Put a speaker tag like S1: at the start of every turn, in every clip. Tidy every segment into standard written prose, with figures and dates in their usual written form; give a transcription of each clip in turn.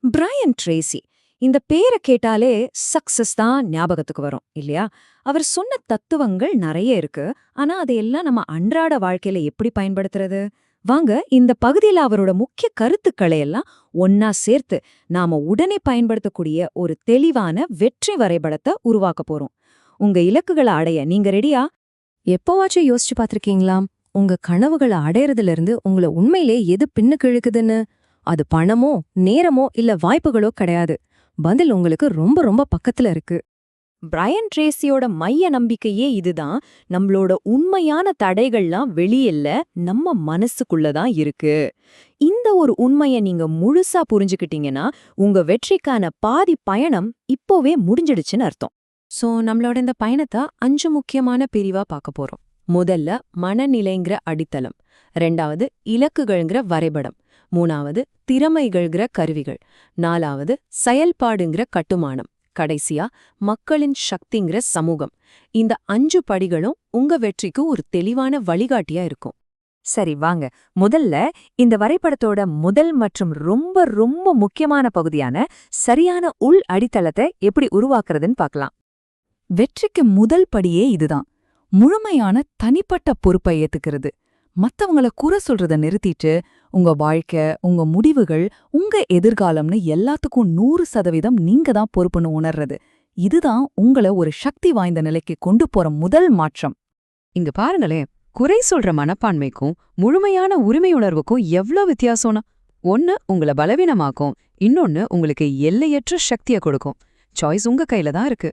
S1: Brian Tracy. இந்த பேரை கேட்டாலே சக்சஸ் தான் ஞாபகத்துக்கு வரும் இல்லையா? அவர் சொன்ன தத்துவங்கள் நிறைய இருக்கு. ஆனா அதையெல்லாம் நம்ம அன்றாட வாழ்க்கையில எப்படி பயன்படுத்துறது? வாங்க இந்த பகுதியில அவரோட முக்கிய கருத்துக்களை எல்லாம் ஒன்னா சேர்த்து நாம உடனே பயன்படுத்தக்கூடிய ஒரு தெளிவான வெற்றி வரைபடத்தை உருவாக்க போறோம். உங்க இலக்குகளை அடைய நீங்க ரெடியா? எப்போவாச்சும் யோசிச்சு பார்த்திருக்கீங்களா? உங்க கனவுகளை அடையறதுல இருந்து உங்களை உண்மையிலே எது பின்னுக்கு இழுக்குதுன்னு? அது பணமோ நேரமோ இல்ல வாய்ப்புகளோ கிடையாது. பதில் உங்களுக்கு ரொம்ப ரொம்ப பக்கத்துல இருக்கு. பிரையன் ட்ரேசியோட மைய நம்பிக்கையே இதுதான். நம்மளோட உண்மையான தடைகள்லாம் வெளியில்ல, நம்ம மனசுக்குள்ளதான் இருக்கு. இந்த ஒரு உண்மைய நீங்க முழுசா புரிஞ்சுக்கிட்டீங்கன்னா உங்க வெற்றிக்கான பாதி பயணம் இப்போவே முடிஞ்சிடுச்சுன்னு அர்த்தம். சோ நம்மளோட இந்த பயணத்தை 5 முக்கியமான பிரிவா பார்க்க போறோம். முதல்ல மனநிலைங்கிற அடித்தளம், 2வது இலக்குகள்ங்கிற வரைபடம், 3வது திறமைகள்ங்கிற கருவிகள், 4வது செயல்பாடுங்கிற கட்டுமானம், கடைசியா மக்களின் சக்திங்கிற சமூகம். இந்த 5 படிகளும் உங்க வெற்றிக்கு ஒரு தெளிவான வழிகாட்டியா இருக்கும். சரி வாங்க, முதல்ல இந்த வரைபடத்தோட முதல் மற்றும் ரொம்ப ரொம்ப முக்கியமான பகுதியான சரியான உள் அடித்தளத்தை எப்படி உருவாக்குறதுன்னு பார்க்கலாம்.
S2: வெற்றிக்கு முதல் படியே இதுதான். முழுமையான தனிப்பட்ட பொறுப்பை ஏத்துக்கிறது. மத்தவங்கள குறை சொல்றத நிறுத்திட்டு உங்க வாழ்க்கை, உங்க முடிவுகள், உங்க எதிர்காலம்னு எல்லாத்துக்கும் 100% நீங்க தான் பொறுப்புன்னு உணர்றது. இதுதான் உங்கள ஒரு சக்தி வாய்ந்த நிலைக்கு கொண்டு போற முதல் மாற்றம்.
S1: இங்க பாருங்களேன், குறை சொல்ற மனப்பான்மைக்கும் முழுமையான உரிமையுணர்வுக்கும் எவ்ளோ வித்தியாசம்னா? ஒன்னு உங்களை பலவீனமாக்கும், இன்னொன்னு உங்களுக்கு எல்லையற்ற சக்தியை கொடுக்கும். சாய்ஸ் உங்க கையில தான் இருக்கு.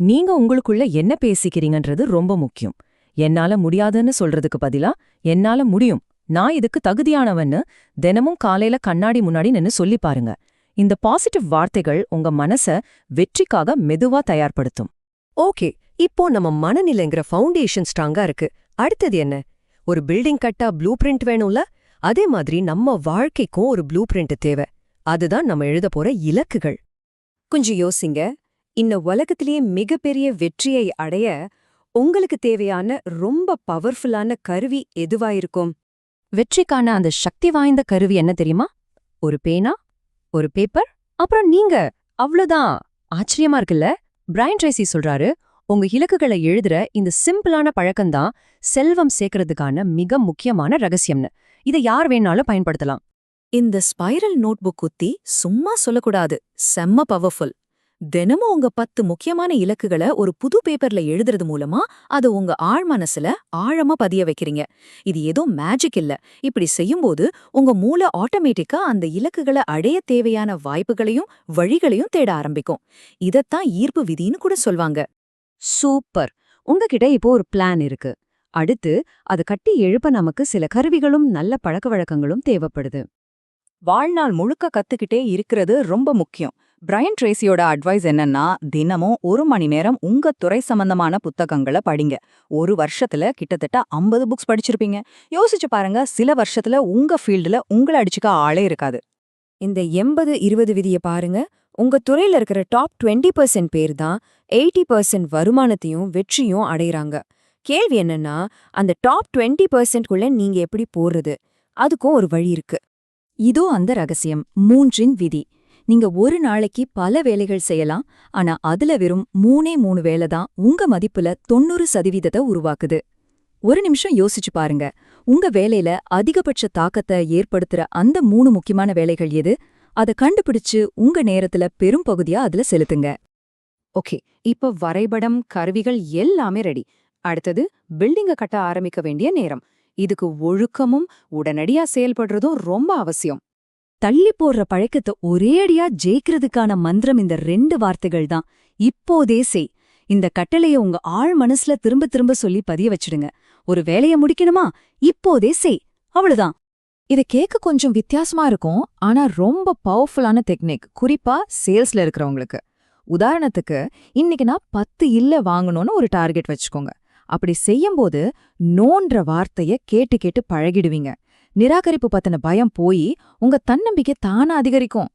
S1: நீங்க உங்களுக்குள்ள என்ன பேசிக்கிறீங்கன்றது ரொம்ப முக்கியம். என்னால முடியாதுன்னு சொல்றதுக்கு பதிலா என்னால முடியும், நான் இதுக்கு தகுதியானவன்னு தினமும் காலையில கண்ணாடி முன்னாடி நின்னு சொல்லி பாருங்க. இந்த பாசிட்டிவ் வார்த்தைகள் உங்க மனச வெற்றிக்காக மெதுவா தயார்படுத்தும். ஓகே, இப்போ நம்ம மனநிலைங்கிற ஃபவுண்டேஷன் ஸ்ட்ராங்கா இருக்கு. அடுத்தது என்ன? ஒரு பில்டிங் கட்டா ப்ளூ பிரிண்ட் வேணும்ல? அதே மாதிரி நம்ம வாழ்க்கைக்கும் ஒரு ப்ளூ பிரிண்ட் தேவை. அதுதான் நம்ம எழுத போற இலக்குகள். கொஞ்சம் யோசிங்க. இந்த உலகத்திலேயே மிகப்பெரிய வெற்றியை அடைய உங்களுக்கு தேவையான ரொம்ப பவர்ஃபுல்லான கருவி எதுவாயிருக்கும்? வெற்றிக்கான அந்த சக்தி வாய்ந்த கருவி என்ன தெரியுமா? ஒரு பேனா, ஒரு பேப்பர், அப்புறம் நீங்க. அவ்வளவுதான். ஆச்சரியமா இருக்குல்ல? பிரையன் ட்ரேசி சொல்றாரு, உங்க இலக்குகளை எழுதுற இந்த சிம்பிளான பழக்கம்தான் செல்வம் சேர்க்கறதுக்கான மிக முக்கியமான ரகசியம்னு. இதை யார் வேணாலும் பயன்படுத்தலாம். இந்த ஸ்பைரல் நோட்புக் குத்தி சும்மா சொல்லக்கூடாது, செம்ம பவர்ஃபுல். தினமும் உங்க 10 முக்கியமான இலக்குகளை ஒரு புது பேப்பர்ல எழுதுறது மூலமா அதை உங்க ஆழ் மனசுல ஆழமா பதிய வைக்கிறீங்க. இது ஏதோ மேஜிக் இல்ல. இப்படி செய்யும்போது உங்க மூளை ஆட்டோமேட்டிக்கா அந்த இலக்குகளை அடைய தேவையான வாய்ப்புகளையும் வழிகளையும் தேட ஆரம்பிக்கும். இதத்தான் ஈர்ப்பு விதின்னு கூட சொல்வாங்க. சூப்பர். உங்ககிட்ட இப்போ ஒரு பிளான் இருக்கு. அடுத்து அது கட்டி எழுப்ப நமக்கு சில கருவிகளும் நல்ல பழக்க வழக்கங்களும் தேவைப்படுது.
S2: வாழ்நாள் முழுக்க கத்துக்கிட்டே இருக்கிறது ரொம்ப முக்கியம். பிரையன் ட்ரேசியோட அட்வைஸ் என்னன்னா, தினமும் 1 மணி நேரம் உங்க துறை சம்பந்தமான புத்தகங்களை படிங்க. ஒரு வருஷத்துல கிட்டத்தட்ட 50 புக்ஸ் படிச்சிருப்பீங்க. யோசிச்சு பாருங்க, சில வருஷத்துல உங்க ஃபீல்டுல உங்களை அடிச்சுக்க ஆளே இருக்காது.
S1: இந்த 80-20 விதியை பாருங்க. உங்க துறையில இருக்கிற டாப் 20% பேர் தான் 80% வருமானத்தையும் வெற்றியும் அடையறாங்க. கேள்வி என்னன்னா, அந்த டாப் 20%குள்ள நீங்க எப்படி போறது? அதுக்கும் ஒரு வழி இருக்கு. இதோ அந்த ரகசியம், 3 விதி. நீங்க ஒரு நாளைக்கு பல வேலைகள் செய்யலாம், ஆனா அதுல வெறும் 3 வேலை தான் உங்க மதிப்புல 90% உருவாக்குது. ஒரு நிமிஷம் யோசிச்சு பாருங்க, உங்க வேலையில அதிகபட்ச தாக்கத்தை ஏற்படுத்துற அந்த 3 முக்கியமான வேலைகள் எது? அதை கண்டுபிடிச்சு உங்க நேரத்துல பெரும் பகுதியா அதுல செலுத்துங்க. ஓகே, இப்ப வரைபடம், கருவிகள் எல்லாமே ரெடி. அடுத்தது பில்டிங்க கட்ட ஆரம்பிக்க வேண்டிய நேரம். இதுக்கு ஒழுக்கமும் உடனடியா செயல்படுறதும் ரொம்ப அவசியம். தள்ளி போடுற பழக்கத்தை ஒரே அடியா ஜெயிக்கிறதுக்கான மந்திரம் இந்த 2 வார்த்தைகள் தான். இப்போதே செய். இந்த கட்டளைய உங்க ஆழ் மனசுல திரும்ப திரும்ப சொல்லி பதிய வச்சிடுங்க. ஒரு வேலைய முடிக்கணுமா? இப்போதே செய். அவ்வளவுதான். இதை கேட்க கொஞ்சம் வித்தியாசமா இருக்கும், ஆனா ரொம்ப பவர்ஃபுல்லான டெக்னிக், குறிப்பா சேல்ஸ்ல இருக்கிறவங்களுக்கு. உதாரணத்துக்கு, இன்னைக்கு நான் 10 இல்ல வாங்கணும்னு ஒரு டார்கெட் வச்சுக்கோங்க. அப்படி செய்யும்போது நோன்ற வார்த்தைய கேட்டு கேட்டு பழகிடுவீங்க. நிராகரிப்பு பத்தின பயம் போய் உங்க தன்னம்பிக்கை தானா அதிகரிக்கும்.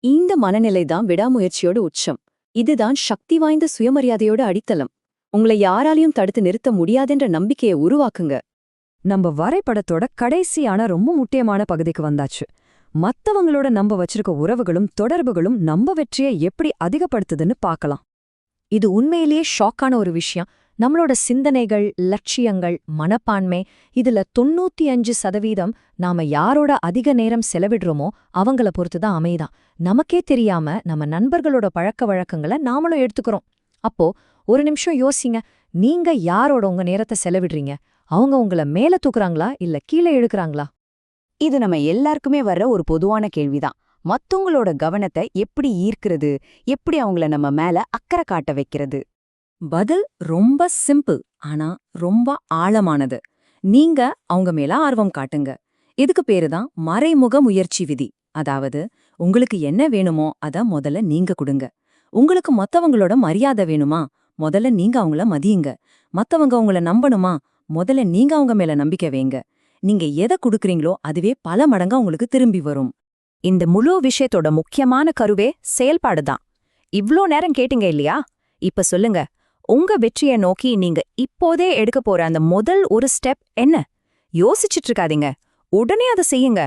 S1: இந்த மனநிலை தான் விடாமுயற்சியோட உச்சம். இதுதான் சக்தி வாய்ந்த சுயமரியாதையோட அடித்தளம். உங்களை யாராலையும் தடுத்து நிறுத்த முடியாதுன்ற நம்பிக்கையை உருவாக்குங்க. நம்ம வரைபடத்தோட கடைசியான ரொம்ப முக்கியமான பகுதிக்கு வந்தாச்சு. மத்தவங்களோட நம்ம வச்சிருக்க உறவுகளும் தொடர்புகளும் நம்ம வெற்றியை எப்படி அதிகப்படுத்துதுன்னு பார்க்கலாம்.
S3: இது உண்மையிலேயே ஷாக்கான ஒரு விஷயம். நம்மளோட சிந்தனைகள், லட்சியங்கள், மனப்பான்மை இதுல 95% நாம யாரோட அதிக நேரம் செலவிடுறோமோ அவங்கள பொறுத்துதான் அமைதான். நமக்கே தெரியாம நம்ம நண்பர்களோட பழக்க வழக்கங்களை நாமளும் எடுத்துக்கிறோம். அப்போ ஒரு நிமிஷம் யோசிங்க, நீங்க யாரோட உங்க நேரத்தை செலவிடுறீங்க? அவங்க உங்கள மேல தூக்குறாங்களா இல்ல கீழே இழுக்கறாங்களா?
S4: இது நம்ம எல்லாருக்குமே வர்ற ஒரு பொதுவான கேள்விதான். மத்தவங்களோட கவனத்தை எப்படி ஈர்க்கிறது, எப்படி அவங்கள நம்ம மேல அக்கறை காட்ட வைக்கிறது?
S2: பதில் ரொம்ப சிம்பிள், ஆனா ரொம்ப ஆழமானது. நீங்க அவங்க மேல ஆர்வம் காட்டுங்க. இதுக்கு பேருதான் மறைமுக முயற்சி விதி. அதாவது, உங்களுக்கு என்ன வேணுமோ அத முதல்ல நீங்க கொடுங்க. உங்களுக்கு மத்தவங்களோட மரியாதை வேணுமா? முதல்ல நீங்க அவங்கள மதியுங்க. மத்தவங்க உங்கள நம்பணுமா? முதல்ல நீங்க அவங்க மேல நம்பிக்கை வைங்க. நீங்க எதை கொடுக்கறீங்களோ அதுவே பல மடங்கா உங்களுக்கு திரும்பி வரும்.
S3: இந்த முழு விஷயத்தோட முக்கியமான கருவே செயல்பாடுதான். இவ்ளோ நேரம் கேட்டீங்க இல்லையா? இப்ப சொல்லுங்க, உங்க வெற்றியை நோக்கி நீங்க இப்போதே எடுக்க போற அந்த முதல் ஒரு ஸ்டெப் என்ன? யோசிச்சுட்டு இருக்காதீங்க, உடனே அதை செய்யுங்க.